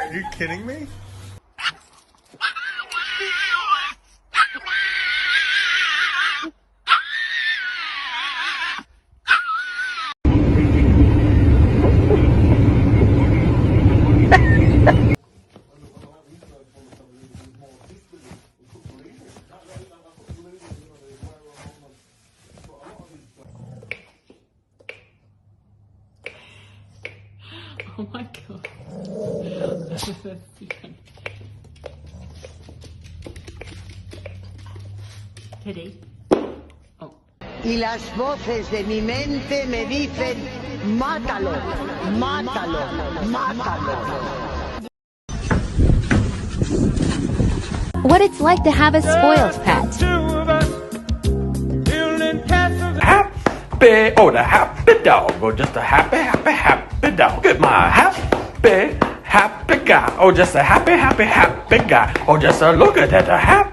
Are you kidding me? Oh my god. Kitty. Oh. Y las voces de mi mente me dicen, mátalo, mátalo, mátalo. What it's like to have a spoiled pet. Happy, oh, the happy dog, oh, just a happy, happy, happy dog. Get my happy, happy guy, oh, just a happy, happy, happy guy, oh, just a look at that, a happy.